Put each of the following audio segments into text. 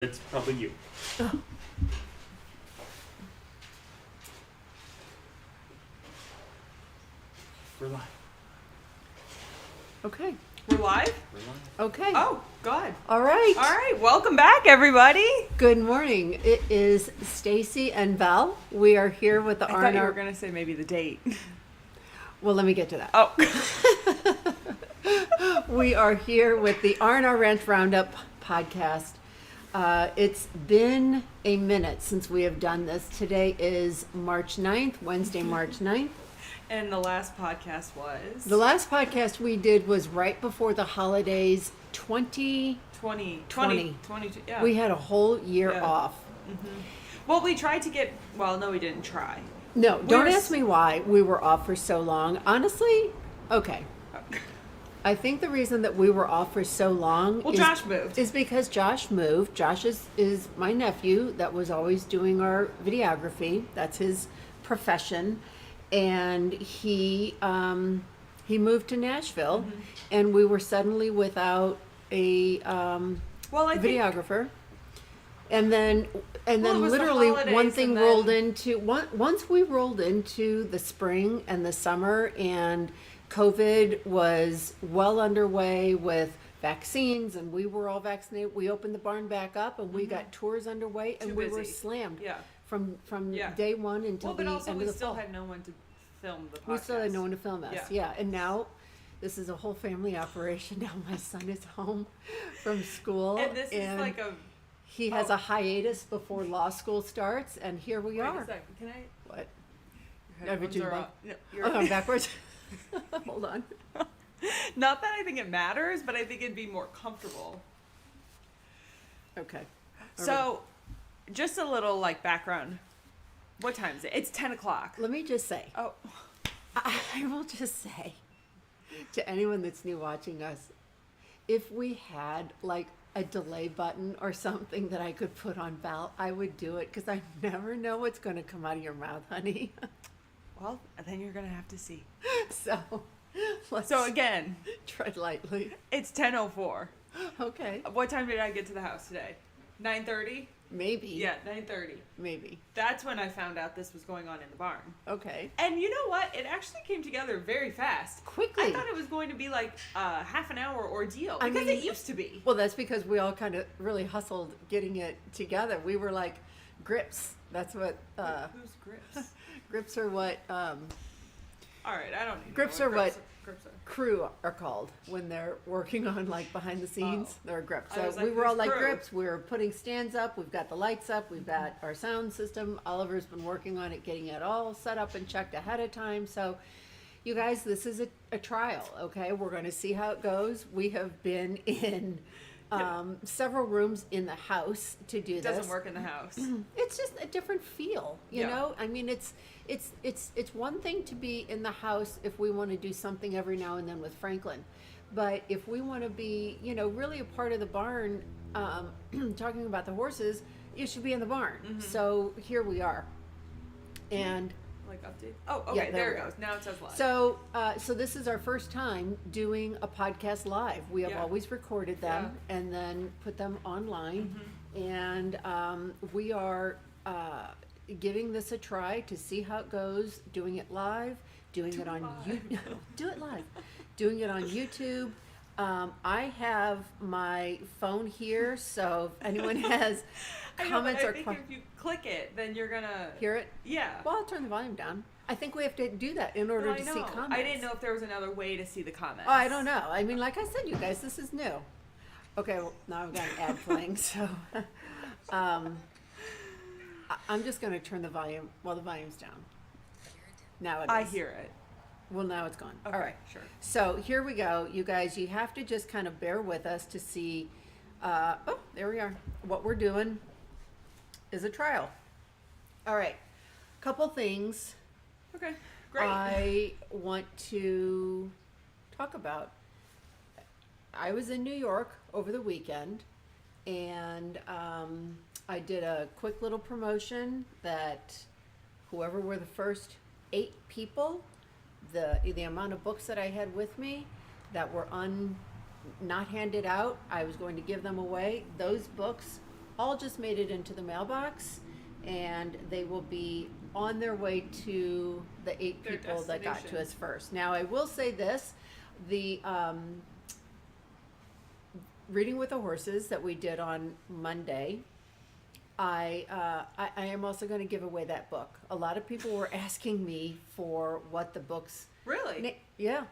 It's probably you. We're live. Okay. We're live? We're live. Okay. Oh, God. All right. All right. Welcome back, everybody. Good morning. It is Stacy and Val. We are here with the I thought you R&R. were going to say maybe the date. Well, let me get to that. Oh. We are here with the R&R Ranch Round Up podcast. It's been a minute since we have done this. Today is March 9th, Wednesday, March 9th. And the last podcast was? The last podcast we did was right before the holidays, 2020. Yeah. We had a whole year Yeah. off. Mm-hmm. Well, we tried to get, no, we didn't try. No, don't were ask me why we were off for so long. Honestly, okay. I think the reason that we were off for so long Josh moved. is because Josh moved. Josh is my nephew that was always doing our videography. That's his profession. And he moved to Nashville, Mm-hmm. and we were suddenly without a videographer. And then it was the literally holidays, one thing and then- rolled into once we rolled into the spring and the summer, and COVID was well underway with vaccines, and we were all vaccinated. We opened the barn back up, and we got tours underway, and Too we were busy. slammed Yeah. from Yeah. day one until But the also end we of the still fall. had no one to film the podcast. We still had no one to film us. Yeah. Yeah. And now this is a whole family operation. Now my son is home from school. And this is like a... He has a hiatus before law school starts, and here we Wait are. a second. Can I... What? Your Have you headphones tuned are back? on. No, Oh, I'm backwards. Hold on. Not that I think it matters, but I think it'd be more comfortable. Okay. All So, just a little background. What time is it? It's 10 o'clock. Let me just say, Oh, I will just say to anyone that's new watching us, if we had a delay button or something that I could put on Val, I would do it, because I never know what's going to come out of your mouth, honey. well, then you're gonna have to see. So let's So again, tread lightly. it's 10:04. Okay. What time did I get to the house today? 9:30. Maybe. Yeah, 9:30. Maybe. That's when I found out this was going on in the barn. Okay. And you know what? It actually came together very fast. Quickly. I thought it was going to be like a half an hour ordeal, I because mean- it used to be. Well, that's because we all kind of really hustled getting it together. We were like grips. That's what Who's grips? grips are what All right, I don't need to Grips know are what- grips are. crew are called when they're working on behind the scenes. Oh. They're grips. I So was we like, were all who's like crew? grips. We were putting stands up. We've got the lights up. We've got our sound system. Oliver's been working on it, getting it all set up and checked ahead of time. So you guys, this is a trial, okay? We're going to see how it goes. We have been in several rooms in the house to do It this. doesn't work in the house. It's just a different feel, you Yeah. know? I mean, it's one thing to be in the house if we want to do something every now and then with Franklin. But if we want to be, really a part of the barn, talking about the horses, you should be in the barn. Mm-hmm. So here we are. And Like update. Oh, okay, Yeah, there there we it are. goes. Now it says live. so this is our first time doing a podcast live. We have Yeah. always recorded them and then put them online. Mm-hmm. And we are giving this a try to see how it goes, doing it live, doing it on YouTube. Do it live. Doing it on YouTube. I have my phone here, so if anyone has I know, comments but or I think questions, if you click it, then you're gonna hear it. Yeah. Well, I'll turn the volume down. I think we have to do that in order No, I to know. see comments. I didn't know if there was another way to see the comments. Oh, I don't know. I mean, like I said, you guys, this is new. Okay, well, now I've got an ad playing, so I'm just going to turn the volume while the volume's down. Now it is. I hear it. Well, now it's gone. Okay, All right. sure. So here we go. You guys, you have to just kind of bear with us to see. Oh, there we are. What we're doing is a trial. All right. Couple things Okay, great. I want to talk about. I was in New York over the weekend, and I did a quick little promotion that whoever were the first 8 people, the amount of books that I had with me that were not handed out, I was going to give them away. Those books all just made it into the mailbox, and they will be on their way to the 8 Their people that got to destination. us first. Now, I will say this, the Reading with the Horses that we did on Monday, I am also going to give away that book. A lot of people were asking me for what the book's Really? yeah.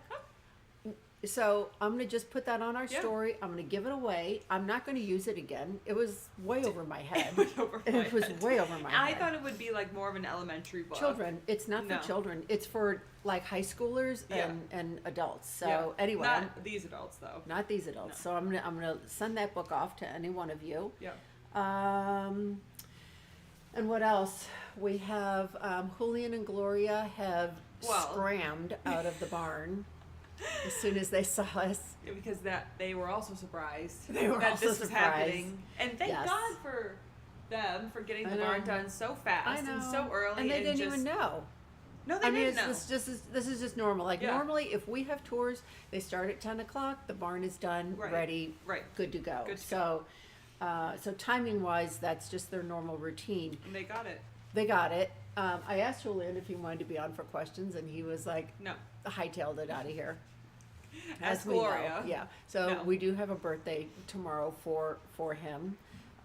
So I'm going to just put that on our Yeah. story. I'm going to give it away. I'm not going to use it again. It was way over my head. It was over my It was head. way over my I head. thought it would be like more of an elementary book. Children. It's not No. for children. It's for like high schoolers Yeah. and adults. So Yeah. anyway, Not these adults though. not these adults. No. So I'm gonna send that book off to any one of you. Yeah. And what else? We have Julian and Gloria have Well. scrammed out of the barn as soon as they saw us. Yeah, because they were also surprised They were that also this was surprised. happening. And thank Yes. God for them for getting I the know. barn done so fast and so early. and they didn't just, even know. No, they I mean, didn't know. this is just normal. Like Yeah. normally, if we have tours, they start at 10 o'clock. The barn is done, Right. ready, Right. good to go. Good to so, so timing wise, that's just their normal routine. And they got it. They got it. I asked Julian if he wanted to be on for questions, and he was like, No. hightailed it out of here. As we know. Gloria. Yeah. So No. we do have a birthday tomorrow for him,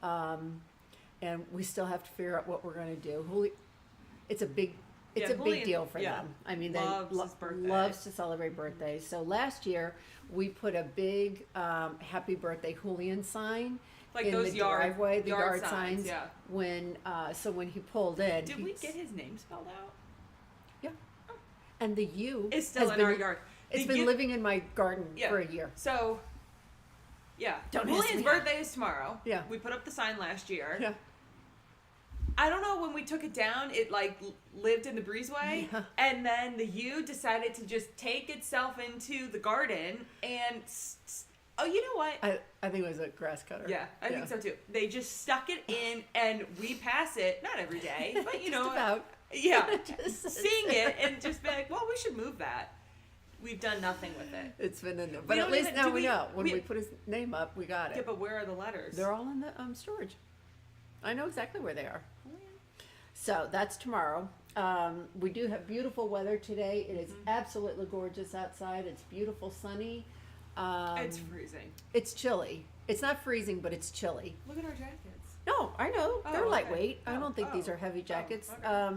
and we still have to figure out what we're going to do. It's a big Yeah, big Julian- deal for yeah. them. I mean, Loves they his birthday. loves to celebrate birthdays. So last year we put a big happy birthday Julian sign Like in those the yard driveway, the yard signs. signs. Yeah. When when he pulled in, Did we get his name spelled out? and the U It's still has in been, our yard. It's The been U- living in my garden Yeah. for a year. So, yeah. Don't ask Julian's me. birthday is tomorrow. Yeah. We put up the sign last year. Yeah. I don't know, when we took it down, it like lived in the breezeway, Yeah. and then the U decided to just take itself into the garden and. Oh, you know what? I think it was a grass cutter. Yeah, I think so too. They just stuck it in, and we pass it, not every day, but you Just know, about. yeah, Just sits seeing there. it and just be like, well, we should move that. We've done nothing with it. It's been in there, but don't at least even- now do we we- know. When we- we put his name up, we got Yeah, it. but where are the letters? They're all in the storage. I know exactly where they are. So that's tomorrow. We do have beautiful weather today. It is absolutely gorgeous outside. It's beautiful, sunny. It's freezing. It's chilly. It's not freezing, but it's chilly. Look at our jackets. No, I know. Oh, They're okay. lightweight. I Oh, don't think these oh, are heavy jackets. okay.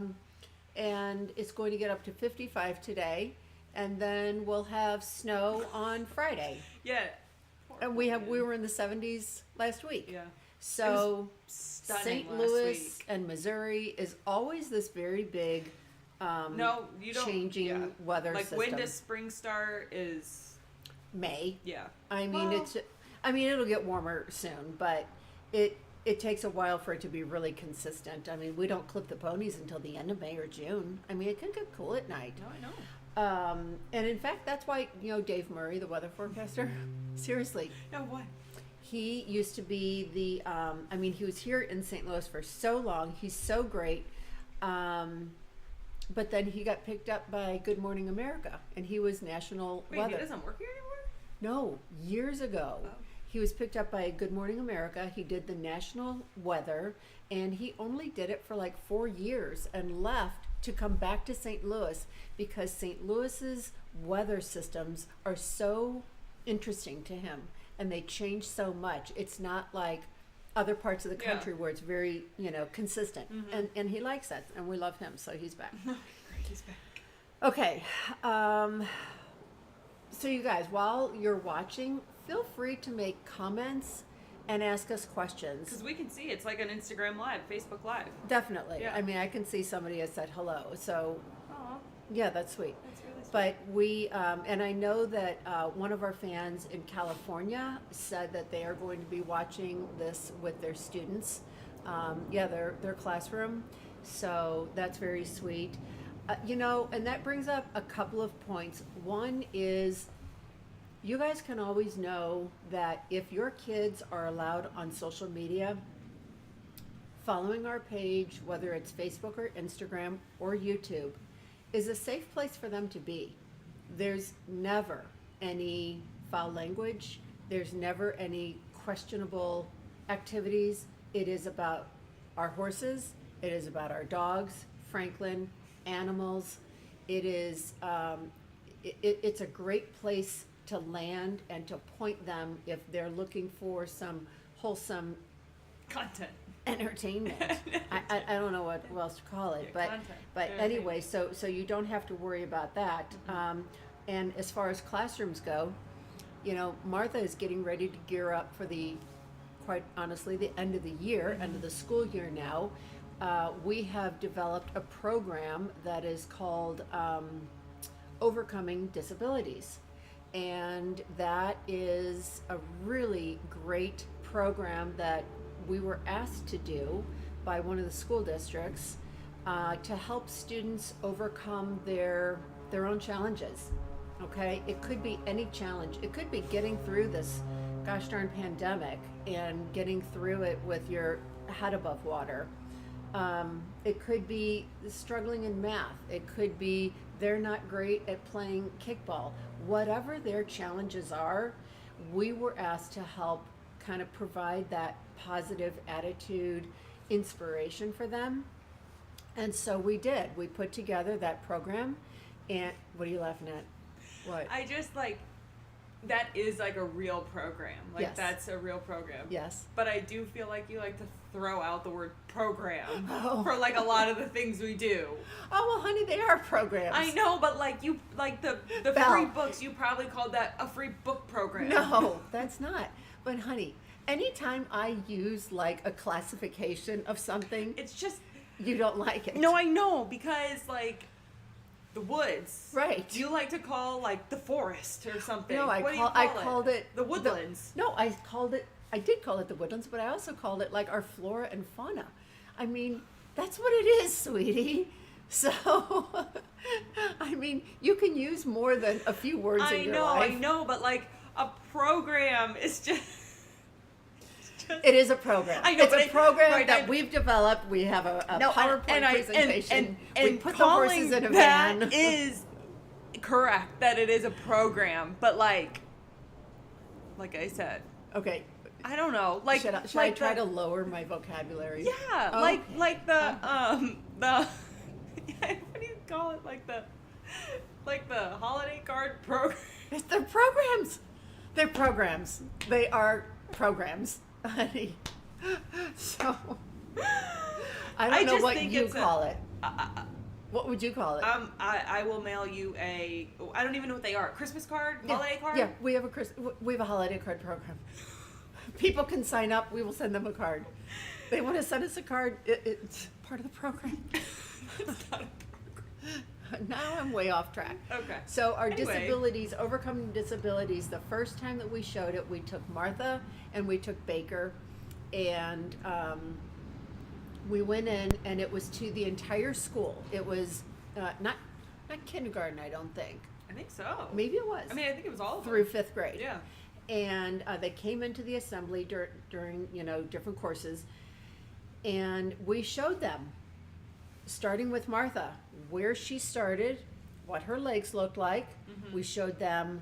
And it's going to get up to 55 today. And then we'll have snow on Friday. Yeah. And we were in the 70s last week. Yeah. So Stunning St. last Louis week. and Missouri is always this very big No, you don't. changing yeah. weather Like system. when does spring start? Is May. yeah. I mean, Well- it'll get warmer soon, but it takes a while for it to be really consistent. I mean, we don't clip the ponies until the end of May or June. I mean, it can get cool at night. No, I know. And in fact, that's why, Dave Murray, the weather forecaster, seriously, No, what? he used to be he was here in St. Louis for so long. He's so great. But then he got picked up by Good Morning America, and he was national Wait, weather. he doesn't work here anymore? No, years ago. Oh. He was picked up by Good Morning America. He did the national weather, and he only did it for like 4 years and left to come back to St. Louis because St. Louis's weather systems are so interesting to him, and they change so much. It's not like other parts of the Yeah. country where it's very, consistent. Mhm. And he likes that, and we love him, so he's back. He's back. Okay. So you guys, while you're watching, feel free to make comments and ask us questions. Because we can see it's like an Instagram Live, Facebook Live. Definitely. Yeah. I mean, I can see somebody has said hello. So, Oh, yeah, that's sweet. that's really sweet. But we, and I know that one of our fans in California said that they are going to be watching this with their students. Their classroom. So that's very sweet. And that brings up a couple of points. One is you guys can always know that if your kids are allowed on social media, following our page, whether it's Facebook or Instagram or YouTube, is a safe place for them to be. There's never any foul language. There's never any questionable activities. it is about our horses, it is about our dogs, Franklin, animals. It is, it's a great place to land and to point them if they're looking for some wholesome Content. entertainment. I don't know what else to call it, Yeah, content. but anyway, so you don't have to worry about that. And as far as classrooms go, Martha is getting ready to gear up for quite honestly, the end of the year, end of the school year now. We have developed a program that is called Overcoming Disabilities. And that is a really great program that we were asked to do by one of the school districts to help students overcome their own challenges. Okay, it could be any challenge. It could be getting through this gosh darn pandemic and getting through it with your head above water. It could be struggling in math. It could be they're not great at playing kickball. Whatever their challenges are, we were asked to help kind of provide that positive attitude, inspiration for them. And so we did. We put together that program. And what are you laughing at? What? I just that is like a real program. Like Yes. that's a real program. Yes. But I do feel like you like to throw out the word program Oh. for like a lot of the things we do. Oh, well, honey, they are programs. I know, but like you like the Val. free books, you probably called that a free book program. No, that's not. But honey, anytime I use like a classification of something, It's just you don't like it. no, I know because like the woods. Right. You like to call like the forest or something. No, What do you I call called it the woodlands. No, I did call it the woodlands, but I also called it like our flora and fauna. I mean, that's what it is, sweetie. So, I mean, you can use more than a few words in your life. I know, but like a program is just. It is a program. I know, it's but a program right, that we've developed. We have a No, PowerPoint presentation. And we put the horses in a van. That is correct. That it is a program, but like I said, Okay. I don't know. Like, Should I like try the, to lower my vocabulary? Yeah, Oh, like okay. like the what do you call it? Like the holiday card program. They're programs. They're programs. They are programs, honey. So I don't know just what think you it's call it. What would you call it? I will mail you a. I don't even know what they are. Christmas card, holiday card. Yeah, we have a holiday card program. People can sign up. We will send them a card. They want to send us a card. It's part of the program. It's not a program. Now I'm way off track. Okay. So our Anyway. disabilities, overcoming disabilities, the first time that we showed it, we took Martha and we took Baker, and we went in, and it was to the entire school. It was not kindergarten, I don't think. I think so. Maybe it was. I mean, I think it was all of them. through 5th grade. Yeah. And they came into the assembly during different courses, and we showed them, starting with Martha, where she started, what her legs looked like. We showed them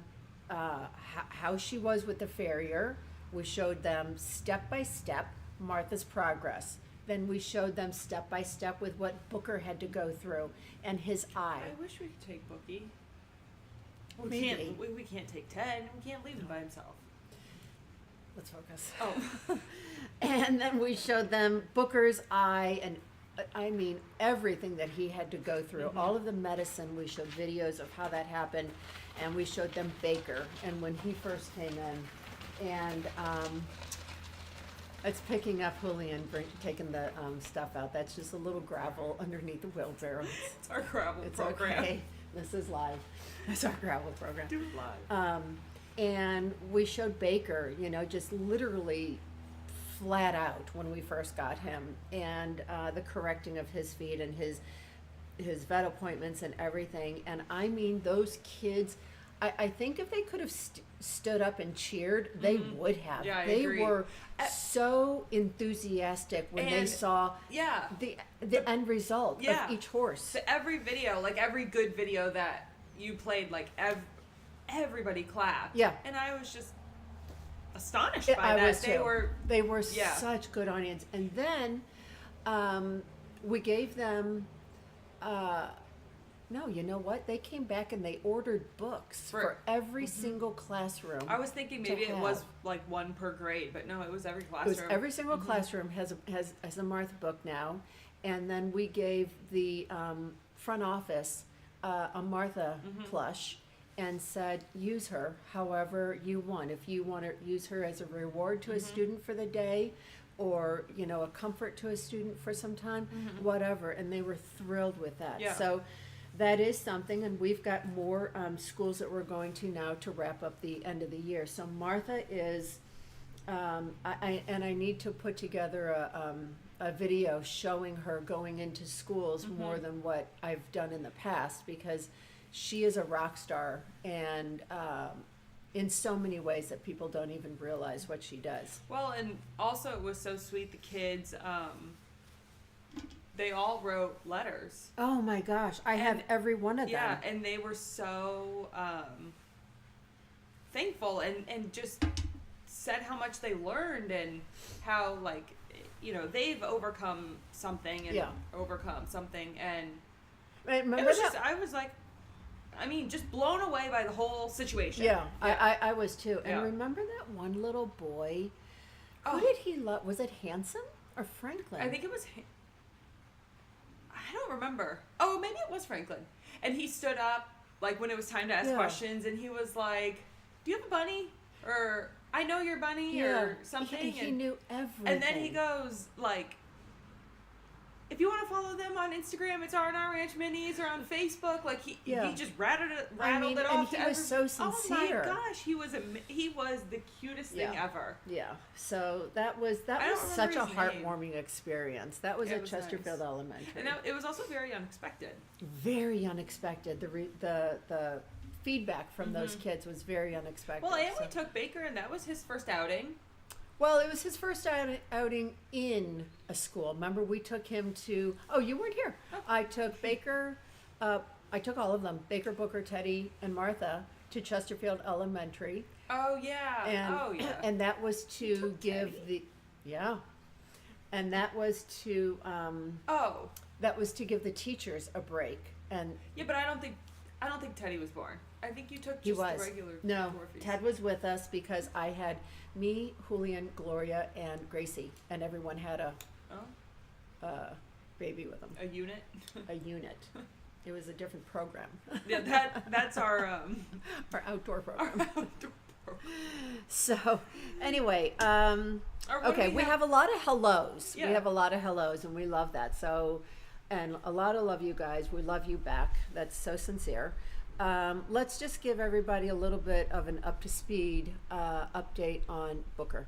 how she was with the farrier. We showed them step by step Martha's progress. Then we showed them step by step with what Booker had to go through and his eye. I wish we could take Bookie. We Maybe. can't. We can't take Ted. We can't leave him by himself. Let's focus. Oh. And then we showed them Booker's eye, and I mean everything that he had to go through, all of the medicine. We showed videos of how that happened, and we showed them Baker and when he first came in, and it's picking up Julian taking the stuff out. That's just a little gravel underneath the wheelbarrow. It's our gravel It's program. okay. This is live. It's our gravel program. Do it live. And we showed Baker, just literally flat out when we first got him, and the correcting of his feet and his vet appointments and everything. And I mean, those kids, I think if they could have stood up and cheered, they would have. Yeah, I they agree. were so enthusiastic when they And- saw Yeah. the end result Yeah. of each horse. So every video, like every good video that you played, like everybody clapped. Yeah. And I was just, astonished Yeah, by I that. was They too. were They were Yeah. such good audience. And then we gave them, no, you know what? They came back and they ordered books for every single classroom. I was thinking to maybe it was have. like one per grade, but no, it was every It classroom. was every single classroom has a Martha book now. And then we gave the front office a Martha plush and said, use her however you want. If you want to use her as a reward to a student for the day, or you know, a comfort to a student for some time, whatever. And they were thrilled with that. Yeah. So that is something, and we've got more schools that we're going to now to wrap up the end of the year. So Martha is, I need to put together a video showing her going into schools more than what I've done in the past, because she is a rock star, and in so many ways that people don't even realize what she does. Well, and also it was so sweet. The kids, they all wrote letters. Oh my gosh, I have every one of them. Yeah, and they were so thankful and just said how much they learned and how, like, you know, they've overcome something and overcome something. And Remember it was that? just, I was like, I mean, just blown away by the whole situation. Yeah, I was too. And Yeah. remember that one little boy? Who Oh. did he love? Was it Hanson or Franklin? I think it was. I don't remember. Oh, maybe it was Franklin. And he stood up, like, when it was time to ask questions, and he was like, "Do you have a bunny?" Or "I know your bunny," or something. He knew everything. And then he goes like, "If you want to follow them on Instagram, it's R&R Ranch Minis, or on Facebook." Like he just rattled it and off. he to was so sincere. Oh my gosh, he was the cutest thing ever. Yeah. So that was I don't such a remember his name. heartwarming experience. That was It at was Chesterfield nice. Elementary. And it was also very unexpected. Very unexpected. The feedback from those kids was very unexpected. Well, and so. we took Baker, and that was his first outing. Well, it was his first outing in a school. Remember, we took him to. Oh, you weren't here. I took Baker. I took all of them: Baker, Booker, Teddy, and Martha to Chesterfield Elementary. Oh yeah. And, and that was to give Teddy? and that was to Oh. that was to give the teachers a break. And Yeah, but I don't think Teddy was born. I think you took just he was the regular no. dwarfies. Ted was with us because I had me, Julian, Gloria, and Gracie, and everyone had a baby with them. A unit. A unit. It was a different program. Yeah, that's our Our outdoor program. outdoor program. So, anyway, Or what do okay, we have a lot of hellos. Yeah. We have a lot of hellos, and we love that. So, and a lot of love you guys. We love you back. That's so sincere. Let's just give everybody a little bit of an up-to-speed update on Booker.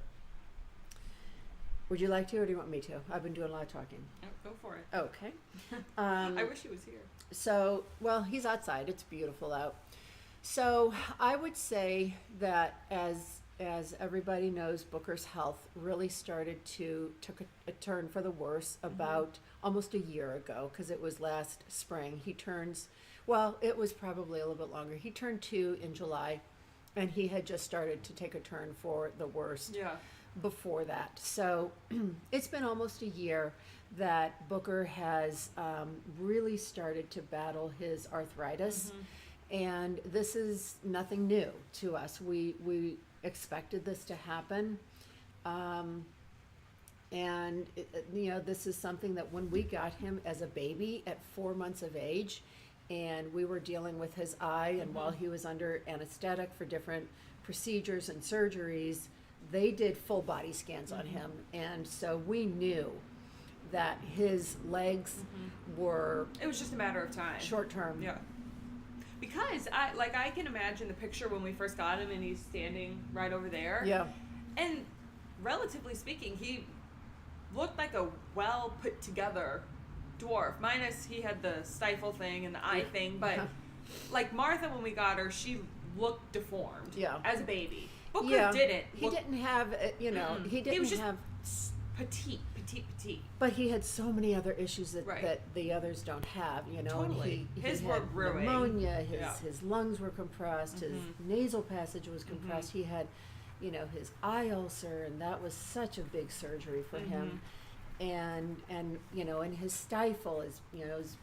Would you like to, or do you want me to? I've been doing a lot of talking. Oh, go for it. Okay. I wish he was here. So, well, he's outside. It's beautiful out. So, I would say that as everybody knows, Booker's health really started to took a turn for the worse about almost a year ago, because it was last spring. He turns, well, it was probably a little bit longer. He turned 2 in July, and he had just started to take a turn for the worst Yeah. before that. So it's been almost a year that Booker has really started to battle his arthritis. And this is nothing new to us. We expected this to happen. And, you know, this is something that when we got him as a baby at 4 months of age, and we were dealing with his eye, and while he was under anesthetic for different procedures and surgeries, they did full body scans on him. And so we knew that his legs were It was just a matter of time. short term. Yeah. Because I can imagine the picture when we first got him and he's standing right over there. Yeah. And relatively speaking, he looked like a well put together dwarf. Minus he had the stifle thing and the eye thing, but like Martha, when we got her, she looked deformed. Yeah. As a baby. Booker Yeah. didn't. He didn't have, he didn't He was just have, petite. but he had so many other issues that, Right. that the others don't have, you know. Totally. And His he were had brewing. pneumonia, Yeah. his lungs were compressed, his nasal passage was compressed. He had his eye ulcer, and that was such a big surgery for him. And his stifle is, his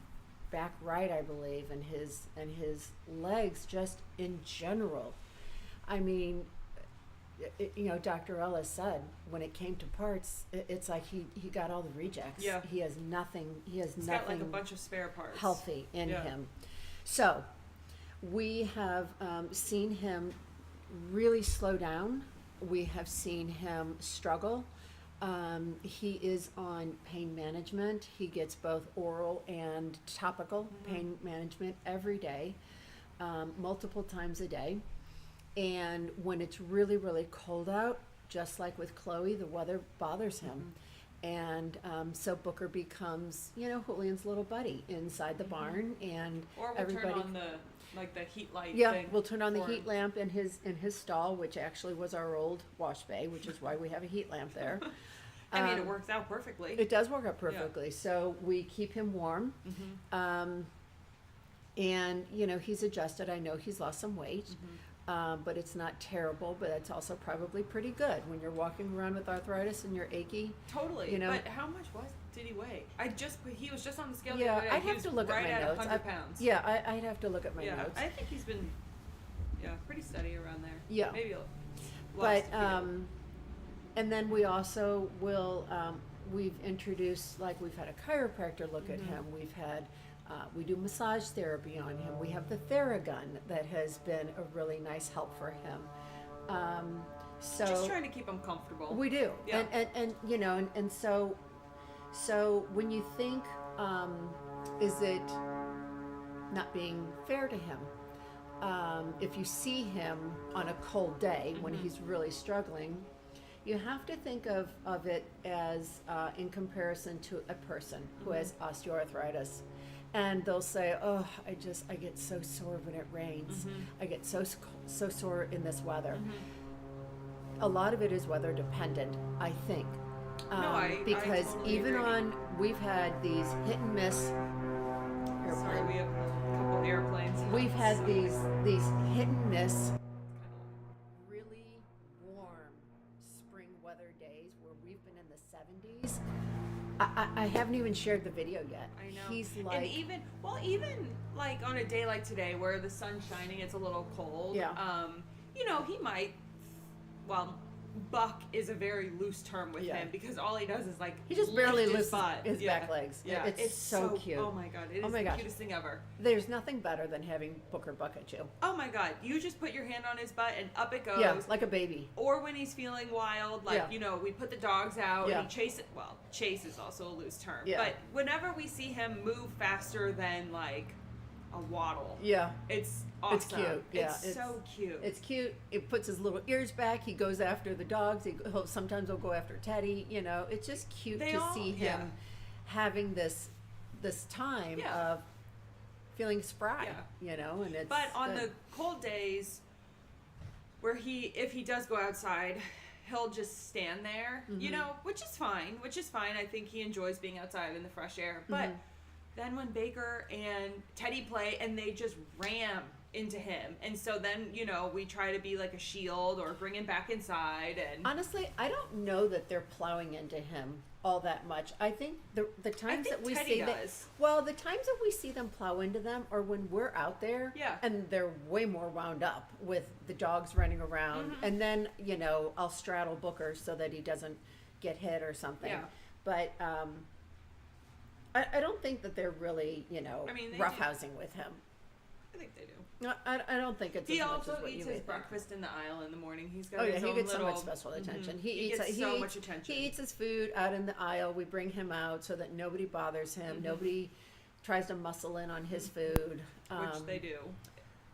back right, I believe, and his legs just in general. I mean, Dr. Ellis said when it came to parts, it's like he got all the rejects. Yeah. He has nothing. He's got like a bunch of spare parts. Healthy in him. So we have seen him really slow down. We have seen him struggle. He is on pain management. He gets both oral and topical pain management every day, multiple times a day. And when it's really, really cold out, just like with Chloe, the weather bothers him. And so Booker becomes, Julian's little buddy inside the barn, and or we'll turn on the heat light. Yeah, thing we'll turn on the for heat him. lamp in his stall, which actually was our old wash bay, which is why we have a heat lamp there. I mean, it works out perfectly. It does work out perfectly. So we keep him warm. And, he's adjusted. I know he's lost some weight, but it's not terrible, but it's also probably pretty good when you're walking around with arthritis and you're achy. Totally. But how much did he weigh? He was just on the scale the Yeah, other day. I'd have to look right at my notes. 100 pounds. Yeah, I'd have to look at my Yeah, notes. I think he's been, pretty steady around there. Yeah. Maybe But, and then we also will, we've introduced, like we've had a chiropractor look at him. We've had, we do massage therapy on him. We have the Theragun that has been a really nice help for him. So just trying to keep him comfortable. we do. Yeah. And so when you think, is it not being fair to him? If you see him on a cold day when he's really struggling, you have to think of it as in comparison to a person who has osteoarthritis. And they'll say, oh, I get so sore when it rains. I get so sore in this weather. A lot of it is weather dependent, I think. Because totally even agree. we've had these hit and miss Sorry, we have a couple airplanes. We've had these hit and miss, really warm spring weather days where we've been in the 70s. I haven't even shared the video yet. I know. He's like, and even like on a day like today where the sun's shining, it's a little cold. Yeah. He might. Well, buck is a very loose term with him because all he does is like he just barely lift lifts his yeah. back legs. Yeah, it's so cute. Oh my god, it is the cutest thing ever. There's nothing better than having Booker buck at you. Oh my god, you just put your hand on his butt and up it goes. Yeah, like a baby. Or when he's feeling wild, like we put the dogs out and he chases. Well, chase is also a loose term. Yeah. But whenever we see him move faster than like a waddle, it's awesome. It's cute. Yeah, it's so cute. It's cute. It puts his little ears back. He goes after the dogs. Sometimes he'll go after Teddy. It's just cute to see him having this time of feeling spry. And it's. But on good. the cold days, where if he does go outside, he'll just stand there. Which is fine. I think he enjoys being outside in the fresh air. But then when Baker and Teddy play and they just ram into him, and so then we try to be like a shield or bring him back inside. And honestly, I don't know that they're plowing into him all that much. I think the times that we Teddy see does. the times that we see them plow into them are when we're out there, and they're way more wound up with the dogs running around, and then I'll straddle Booker so that he doesn't get hit or something. But I don't think that they're really roughhousing with him. I think they do. No, I don't think it's He as much also as what eats you his would breakfast in the aisle in the morning. He's got think. his He own gets little, so much special attention. He gets so much attention. He eats his food out in the aisle. We bring him out so that nobody bothers him. Nobody tries to muscle in on his food. Which they do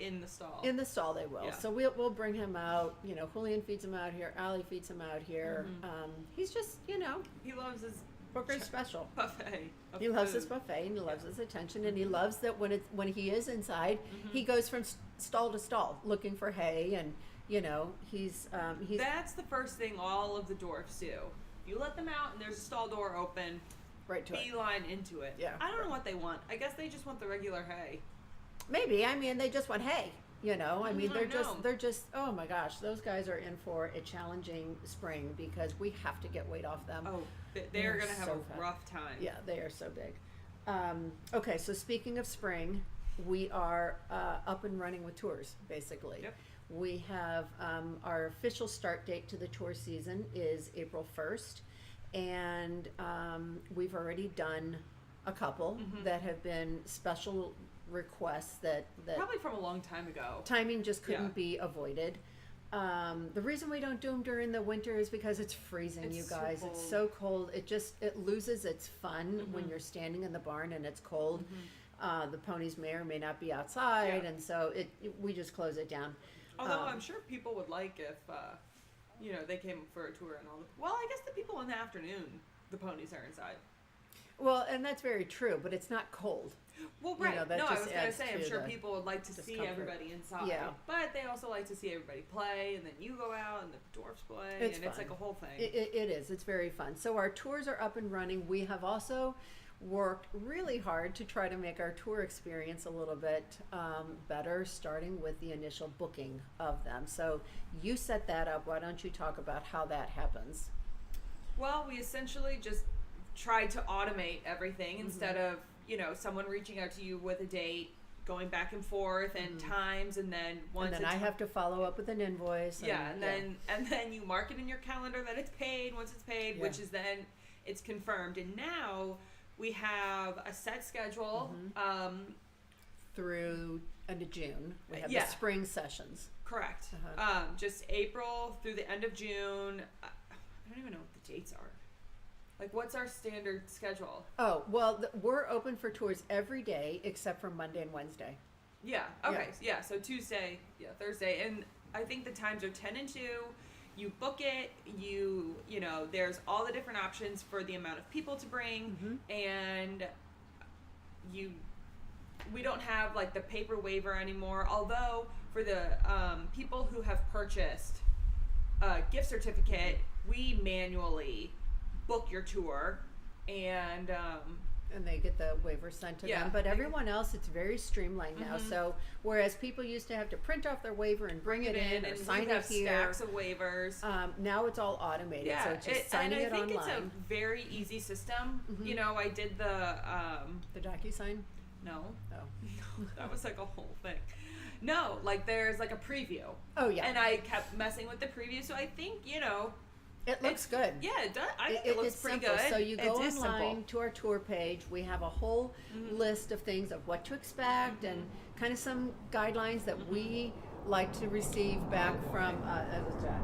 in the stall. In the stall they will. Yeah. So we'll bring him out. Julian feeds him out here. Allie feeds him out here. He's just, he loves his Booker's special. buffet. He loves his buffet and he loves his attention, and he loves that when he is inside, he goes from stall to stall looking for hay, and he's That's the first thing all of the dwarfs do. You let them out and there's a stall door open, right to it. beeline into it. Yeah. I don't know what they want. I guess they just want the regular hay. Maybe. I mean, they just want hay. You know, I mean, I know. they're just, oh my gosh, those guys are in for a challenging spring because we have to get weight off them. Oh, they're They're gonna have so a fat. rough time. Yeah, they are so big. Okay, so speaking of spring, we are up and running with tours, basically. Yep. We have our official start date to the tour season is April 1st, and we've already done a couple that have been special requests that Probably from a long time ago. timing just couldn't Yeah. be avoided. The reason we don't do them during the winter is because it's freezing, It's you so guys. It's cold. so cold. It loses its fun when you're standing in the barn and it's cold. The ponies may or may not be outside, Yeah. and so we just close it down. Although I'm sure people would like if, they came for a tour and all. Well, I guess the people in the afternoon, the ponies are inside. Well, and that's very true, but it's not cold. Well, You right. know, that No, I just was gonna adds say, I'm to sure the people would like to see discomfort. everybody inside. Yeah. But they also like to see everybody play, and then you go out and the dwarfs play, It's and it's fun. like a whole thing. It is. It's very fun. So our tours are up and running. We have also worked really hard to try to make our tour experience a little bit better, starting with the initial booking of them. So you set that up. Why don't you talk about how that happens? Well, we essentially just tried to automate everything instead of, someone reaching out to you with a date, going back and forth and times, and then once And then I have to follow up with an invoice. and then you mark it in your calendar that it's paid once it's paid, Yeah. which is then it's confirmed. And now we have a set schedule. through end of June. We have Yeah. the spring sessions. Correct. Uh-huh. Just April through the end of June. I don't even know what the dates are. Like, what's our standard schedule? Oh, well, we're open for tours every day except for Monday and Wednesday. Yeah. Okay. Yeah. So Tuesday, Thursday, and I think the times are 10 and 2. You book it. There's all the different options for the amount of people to bring, and we don't have like the paper waiver anymore. Although for the people who have purchased a gift certificate, we manually book your tour, and And they get the waiver sent to Yeah. them. But everyone else, it's very streamlined now. So whereas people used to have to print off their waiver and bring it in or and sign we it have here, stacks of waivers. now it's all automated. So it's just signing and I think online. it's a very easy system. I did the The DocuSign? no, Oh. that was like a whole thing. No, like there's like a preview. Oh, yeah. And I kept messing with the preview, so I think It looks good. Yeah, it does. I think it looks it's pretty simple. good. So you go It is online simple. to our tour page. We have a whole list of things of what to expect and kind of some guidelines that we like to receive back from. That was Jack.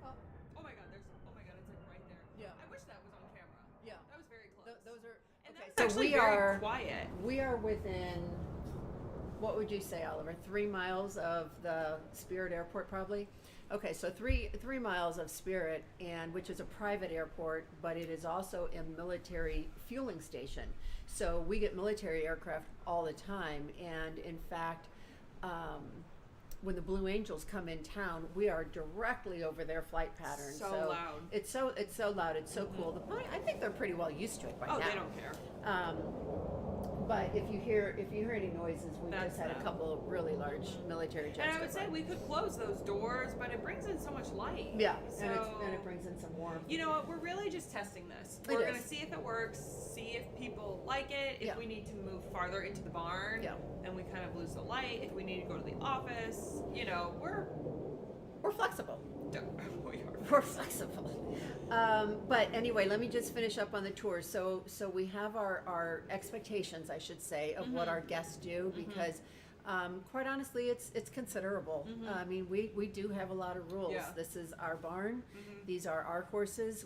Oh my god, it's like right there. Yeah. I wish that was on camera. Yeah. That was very close. Those are And okay. that was actually we very are quiet. we are within. What would you say, Oliver? 3 miles of the Spirit Airport, probably. Okay, so three miles of Spirit, and which is a private airport, but it is also a military fueling station. So we get military aircraft all the time, and in fact, when the Blue Angels come in town, we are directly over their flight pattern. So loud. It's so loud. It's so cool. I think they're pretty well used to it by now. Oh, they don't care. But if you hear any noises, we That's just had them. a couple of really large military jets. And I go would say by. we could close those doors, but it brings in so much light. Yeah, So, and it brings in some warmth. You know what? We're really just testing this. It We're is. going to see if it works, see if people like it. If Yeah. we need to move farther into the barn, Yeah. then we kind of lose the light. If we need to go to the office, We're flexible. we are. We're flexible. But anyway, let me just finish up on the tour. So we have our expectations, I should say, of what our guests do, because quite honestly, it's considerable. I mean, we do have a lot of rules. Yeah. This is our barn. These are our horses.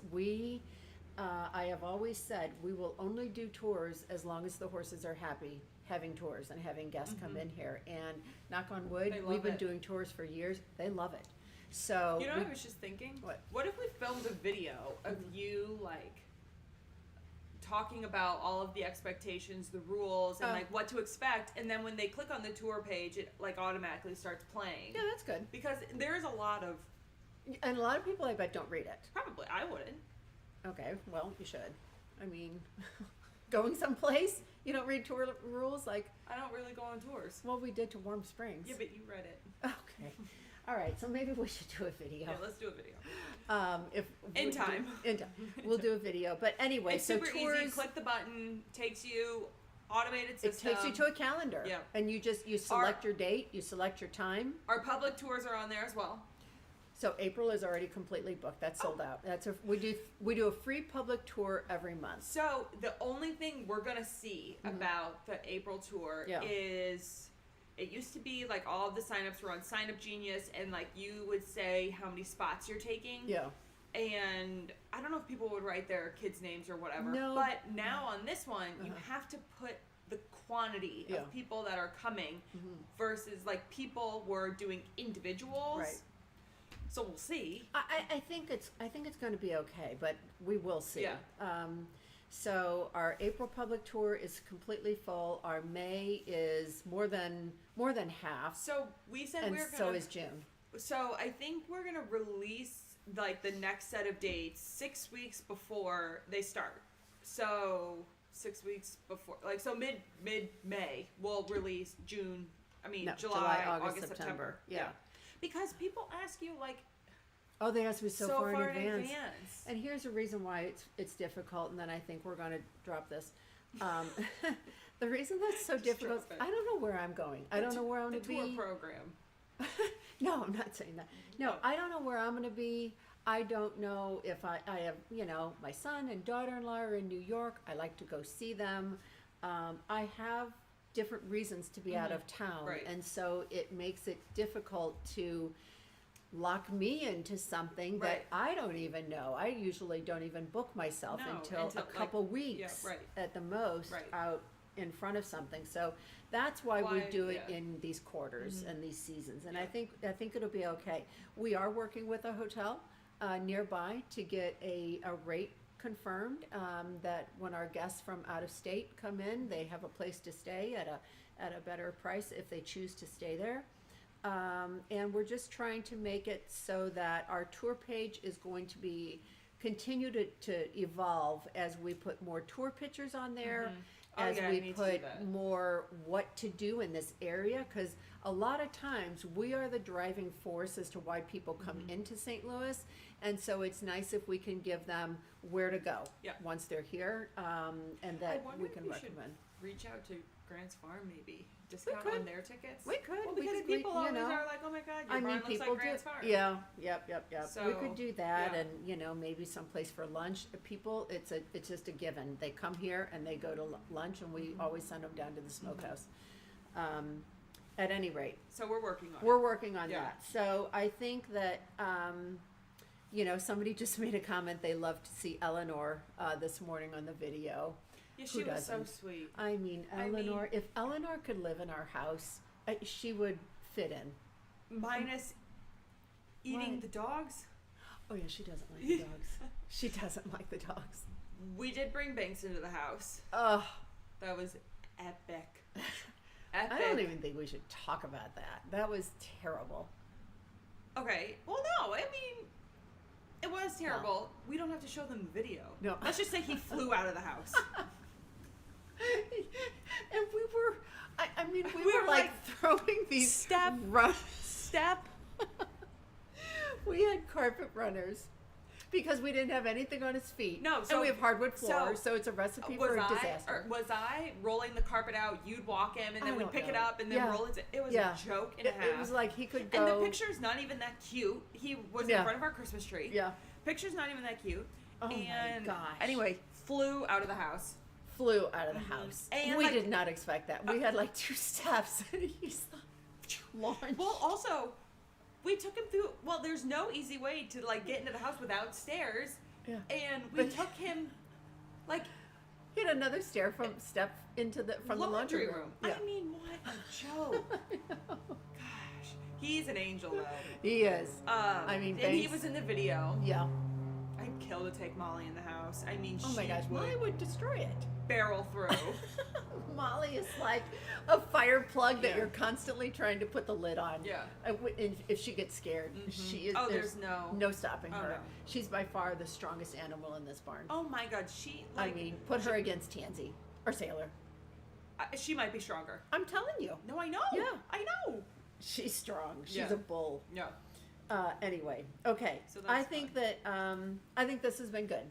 I have always said we will only do tours as long as the horses are happy having tours and having guests come in here. And knock on wood, They love we've been it. doing tours for years. They love it. So You know what I was just thinking? What? if we filmed a video of you, like, talking about all of the expectations, the rules, and, Oh. like, what to expect, and then when they click on the tour page, it, like, automatically starts playing? yeah, that's good. Because there's a lot of... And a lot of people, I bet, don't read it. Probably, I wouldn't. Okay, well, you should. I mean, going someplace. You don't read tour rules like, I don't really go on tours. well, we did to Warm Springs. Yeah, but you read it. Okay. All right. So maybe we should do a video. Yeah, let's do a video. If In we- time. In time. We'll do a video. But anyway, It's so super tours. easy. Click the button. Takes you automated It system. takes you to a calendar. Yeah. And you select your date, you select your time. Our public tours are on there as well. So April is already completely booked. That's sold out. We do a free public tour every month. So the only thing we're gonna see about the April tour Yeah. is it used to be like all of the signups were on Sign Up Genius, and like you would say how many spots you're taking. Yeah. And I don't know if people would write their kids' names or whatever. No. But now on this one, you have to put the quantity Yeah. of people that are coming versus like people were doing individuals. Right. So we'll see. I think it's going to be okay, but we will see. Yeah. So our April public tour is completely full. Our May is more than half, So we said and we were gonna. so is June. So I think we're gonna release like the next set of dates 6 weeks before they start. So 6 weeks before, like so mid May we'll release June. I mean No, July, August, August, September. Yeah. Because people ask you like Oh, they asked me so far in advance. advance. And here's a reason why it's difficult, and then I think we're going to drop this. The reason that's so difficult, drop it. I don't know where I'm going. I don't know where I'm the going to tour be. program. No, I'm not saying that. No, I don't know where I'm going to be. I don't know if I have, my son and daughter-in-law are in New York. I like to go see them. I have different reasons to be out of town. Right. And so it makes it difficult to lock me into something that Right. I don't even know. I usually don't even book myself No, until until, a like, couple weeks yeah, right. at the most Right. out in front of something. So that's why we Why- do it yeah. in these quarters and these seasons. And Yeah. I think it'll be okay. We are working with a hotel nearby to get a rate confirmed that when our guests from out of state come in, they have a place to stay at a better price if they choose to stay there. And we're just trying to make it so that our tour page is going to be continue to evolve as we put more tour pictures on there, Oh, as yeah, I we need to do put that. more what to do in this area, because a lot of times we are the driving force as to why people come into St. Louis, and so it's nice if we can give them where to go Yeah. once they're here, and I that wonder we if can we recommend. should reach out to Grant's Farm maybe. Discount could. on their tickets. We could. Well, We because could, people always you know. are like, oh my god, your I barn mean, looks people like do. Grant's Farm. Yeah, yep. We So, could do that, yeah. and maybe someplace for lunch. People, it's just a given. They come here and they go to lunch, and we always send them down to the smokehouse. At any rate, So we're working on we're working on Yeah. that. So I think that somebody just made a comment. They loved to see Eleanor this morning on the video. it. Yeah, she who was so doesn't? sweet. I mean, I Eleanor. mean- If Eleanor could live in our house, she would fit in. Minus eating What? the dogs. Oh yeah, she doesn't like the dogs. She doesn't like the dogs. We did bring Banks into the house. Oh, That was epic. I Epic. don't even think we should talk about that. That was terrible. Okay. Well, no. I mean, it was terrible. We don't have to show them the video. No. Let's just say he flew out of the house. And we were, I mean, we We were were like like, throwing these step, run. Step. We had carpet runners because we didn't have anything on his feet. No, and so- we have hardwood so, floors, so it's a recipe for a disaster. Was I rolling the carpet out? You'd walk him, and I then we'd don't pick it know. up, and then Yeah. roll it. It was Yeah. a joke and a half. It was like he could go. and the picture's not even that cute. He was Yeah. in front of our Christmas tree. Yeah. Picture's not even that cute. Oh my and gosh. Anyway, flew out of the house. Flew out of the house. And, we like- did not expect that. We had like 2 steps, and he's launched. Well, also, we took him through. Well, there's no easy way to like get into the house without stairs. Yeah. And we But- took him, like, He had another step into the from the laundry room. Yeah. I mean, what a joke! Gosh, he's an angel though. He is. I mean, and he Banks- was in the video. Yeah. I'd kill to take Molly in the house. I mean, Oh my she gosh, would Molly would destroy it. barrel through. Molly is like a fire plug that Yeah. you're constantly trying to put the lid on. Yeah. And if she gets scared, she is. Oh, there's no stopping Oh, her. no. She's by far the strongest animal in this barn. Oh my God, she I like. mean, put her against Tansy or Sailor. She might be stronger. I'm telling you, No, I know. Yeah. I know. she's strong. She's Yeah. a bull. Yeah. Anyway, okay. So I that's think that I think this has been good.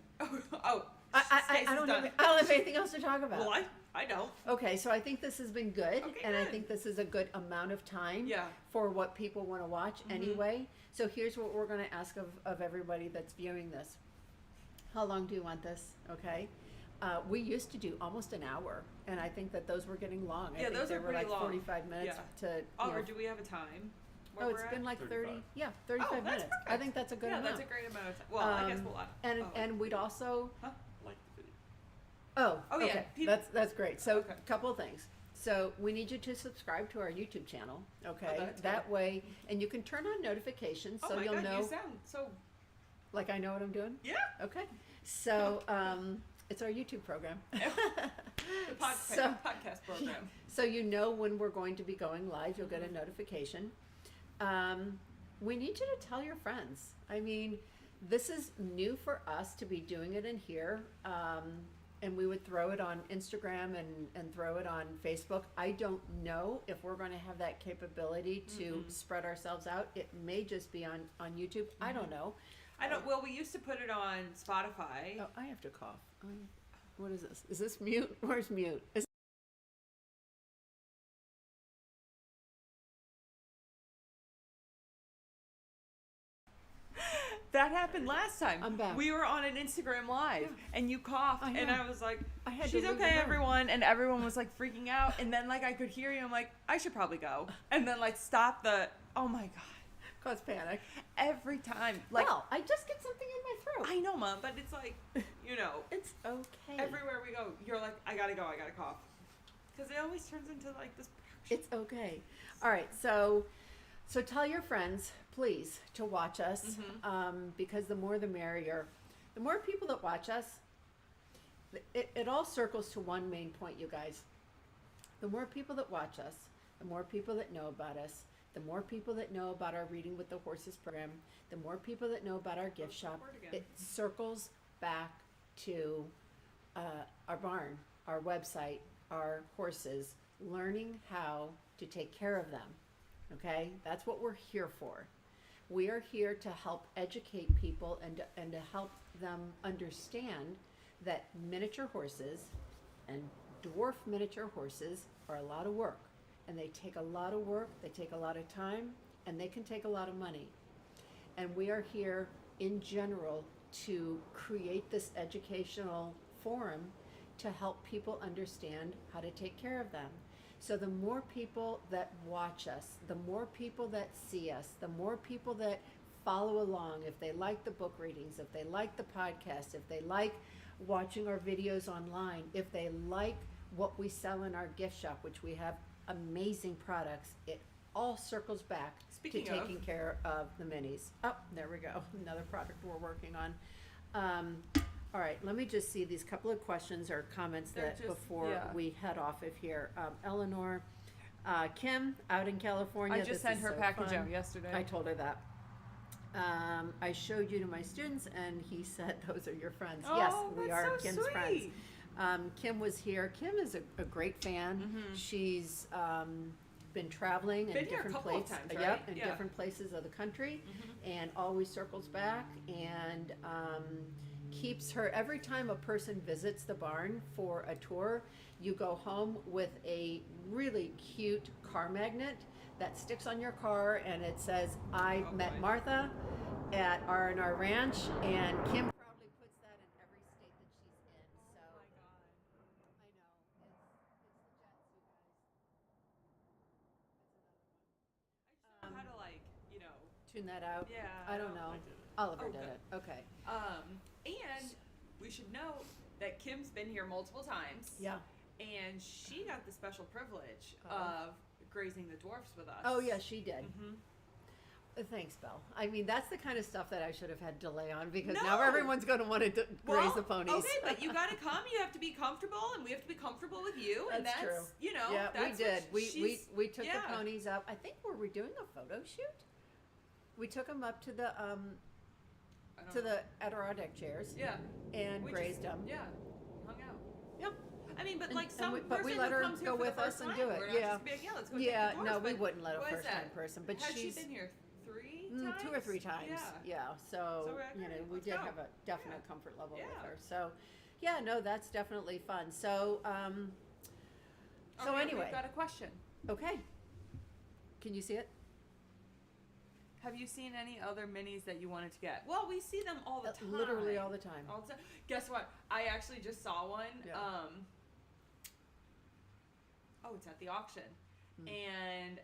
Oh. I Stacey's don't done. have anything else to talk about. Well, I don't. Okay, so I think this has been good, Okay, and I good. think this is a good amount of time Yeah. for what people want to watch anyway. So here's what we're going to ask of everybody that's viewing this. How long do you want this? Okay. We used to do almost an hour, and I think that those were getting long. I Yeah, think those they are were pretty like long. 45 minutes to. Oliver, do we have a time? where Oh, we're it's at? been like 30. 35. Yeah, 35 that's minutes. I perfect. think that's a good Yeah, amount. that's a great amount of time. Well, I guess we'll. And we'd also. Like the video. Oh, Oh, yeah, okay. That's great. So, Okay. a couple of things. So, we need you to subscribe to our YouTube channel, okay? that's That good. way, and you can turn on notifications so oh my you'll God, know, you sound so. like I know what I'm doing. Yeah. Okay. So, it's our YouTube program. The So- podcast program. So you know when we're going to be going live, you'll get a notification. We need you to tell your friends. I mean, this is new for us to be doing it in here. And we would throw it on Instagram and throw it on Facebook. I don't know if we're going to have that capability to spread ourselves out. It may just be on YouTube. I don't know. I don't. Well, we used to put it on Spotify. Oh, I have to cough. What is this? Is this mute? Where's mute? That happened last time. I'm back. We were on an Instagram live, and you coughed, I and know. I was like, I had to "She's leave the okay, room. everyone," and everyone was like freaking out. And then like I could hear you. I'm like, "I should probably go," and then like stop the. Oh my God! Cause panic. Every time, like Well, I just get something in my throat. I know, Mom, but it's like, you know, It's okay. everywhere we go, you're like, "I gotta go, I gotta cough," because it always turns into like this. It's okay. All right, so tell your friends, please, to watch us, because the more the merrier. The more people that watch us, it all circles to one main point, you guys. The more people that watch us, the more people that know about us, the more people that know about our Reading with the Horses program, the more people that know about our gift shop. word again. It circles back to our barn, our website, our horses, learning how to take care of them. Okay, that's what we're here for. We are here to help educate people and to help them understand that miniature horses and dwarf miniature horses are a lot of work, and they take a lot of work, they take a lot of time, and they can take a lot of money. And we are here in general to create this educational forum to help people understand how to take care of them. So the more people that watch us, the more people that see us, the more people that follow along, if they like the book readings, if they like the podcast, if they like watching our videos online, if they like what we sell in our gift shop, which we have amazing products, it all circles back Speaking to of- taking care of the minis. Oh, there we go. Another product we're working on. All right, let me just see these couple of questions or comments They're that just- before yeah. we head off of here. Eleanor, Kim, out in California. I just this sent is her so package fun. out yesterday. I told her that. I showed you to my students, and he said those are your friends. Yes, we that's are so Kim's friends. sweet. Kim was here. Kim is a great fan. She's been traveling in Been here a different couple of places. times, Yep, right? in Yeah. different places of the country, and always circles back and keeps her. Every time a person visits the barn for a tour, you go home with a really cute car magnet that sticks on your car, and it says, "I Oh, met boy. Martha at R&R Ranch," and Kim proudly puts that in every state that she's in. So Oh my God. I know it's the Jets, you guys. I just don't know how to like, you know. Tune that out. Yeah. I don't know. I did it. Oliver Oh, did good. it. Okay. And we should note that Kim's been here multiple times. Yeah. And she got the special privilege Uh-oh. of grazing the dwarfs with us. Oh yeah, she did. Thanks, Belle. I mean, that's the kind of stuff that I should have had delay on because now No. everyone's going to want to graze the ponies. Okay, but you got to come. You have to be comfortable, and we have to be comfortable with you. And That's that's true. you know, Yeah, that's we did. what she's- We took the yeah. ponies up. I think were we doing a photo shoot? We took them up to the I don't to know. the Adirondack chairs Yeah. and We grazed just- them. Yeah. Hung out. Yep. I mean, but And- like and some we- person but we let who her comes here go for with the us first and time, do it. we're not Yeah. just gonna be like, yeah, let's go Yeah, take the no, dwarf, we but wouldn't let a what is first-time that? person, but Has she's she been here 3 times? 2 or 3 times. Yeah. So, So we're like, you know, "Alright, we let's did go." have a definite Yeah. comfort level with Yeah. her. So, yeah, no, that's definitely fun. So, so Okay, anyway, we've got a question. okay. Can you see it? Have you seen any other minis that you wanted to get? Well, we see them all the time. Literally all the time. All the time. Guess what? I actually just saw one. Yeah. It's at the auction, Hmm. and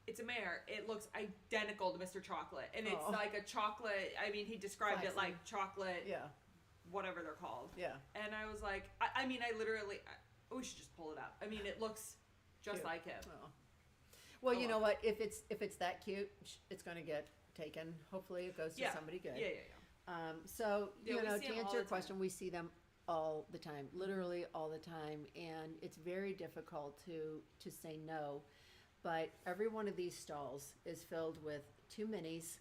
it's a mare. It looks identical to Mr. Chocolate, and it's Oh. like a chocolate. I mean, he described it Flaxen. like chocolate, Yeah, whatever they're called. yeah. And I was like, we should just pull it up. I mean, it looks just Cute. like him. Oh. Well, Oh, you know well. what? If it's that cute, it's going to get taken. Hopefully, it goes to Yeah. somebody good. Yeah. So, Yeah, you we know, see to 'em all answer your the question, time. we see them all the time, literally all the time, and it's very difficult to say no. But every one of these stalls is filled with 2 minis.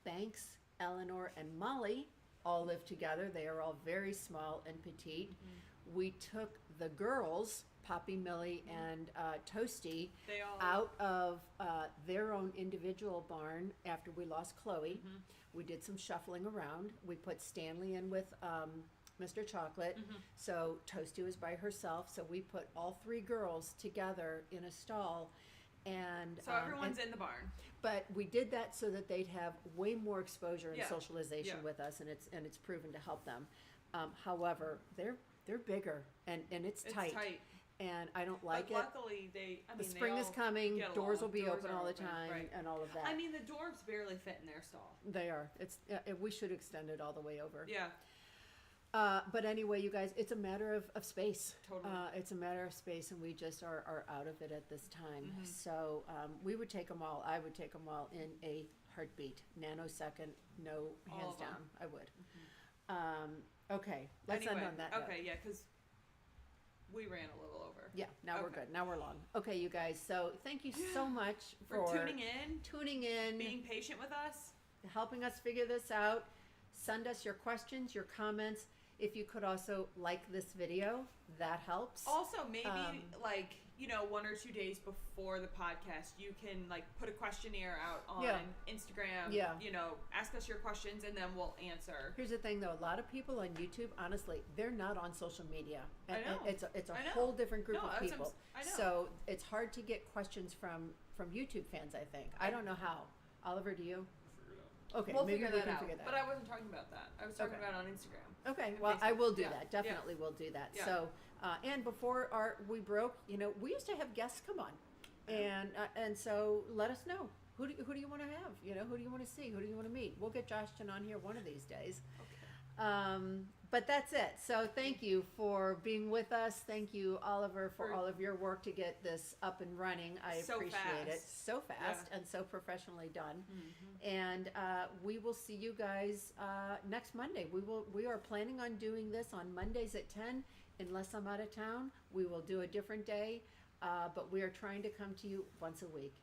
Banks, Eleanor, and Molly all live together. They are all very small and petite. Mm-hmm. We took the girls, Poppy, Millie, and Toasty, They all out of their own individual barn after we lost Chloe. Mm-hmm. We did some shuffling around. We put Stanley in with Mr. Chocolate. So Toasty was by herself. So we put all 3 girls together in a stall. And So everyone's in the barn. but we did that so that they'd have way more exposure and Yeah. socialization Yeah. with us, and it's proven to help them. However, they're bigger and it's tight. And I don't like But it. luckily, the Spring is coming. get Doors will along. be Doors open are all the open, time, right. and all of that. I mean, the dwarves barely fit in their stall. They are. It's we should extend it all the way over. Yeah. But anyway, you guys, it's a matter of space. Totally. It's a matter of space, and we just are out of it at this time. Mm-hmm. So we would take them all. I would take them all in a heartbeat, nanosecond, no All hands of 'em. down. I would. Okay, let's Anyway, end on that note. Okay, yeah, because we ran a little over. Yeah, now we're Okay. good. Now we're long. Okay, you guys. So thank you so much For tuning in, tuning in, being patient with us. helping us figure this out. Send us your questions, your comments. If you could also like this video, that helps. Also, maybe Um, 1 or 2 days before the podcast, you can put a questionnaire out on Yeah. Instagram. Yeah. Ask us your questions and then we'll answer. Here's the thing, though. A lot of people on YouTube, honestly, they're not on social media. I know. It's a I know. whole different group No, of that's what people. I know. So it's hard to get questions from YouTube fans, I think. I don't know how. Oliver, do you? Okay, We'll maybe figure we that can out. figure that But out. I wasn't talking about that. I was talking Okay. about on Instagram. Okay, And well, I Facebook. will do Yeah, that. yeah. Definitely will do that. Yeah. So, and before we broke, we used to have guests come on, and so let us know who do you want to have? Who do you want to see? Who do you want to meet? We'll get Joshton on here one of these days. Okay. But that's it. So thank you for being with us. Thank you, Oliver, for all of your work to get this up and running. I So appreciate it. fast. So fast Yeah. and so professionally done. Mm-hmm. And we will see you guys next Monday. We are planning on doing this on Mondays at 10. Unless I'm out of town, we will do a different day. But we are trying to come to you once a week.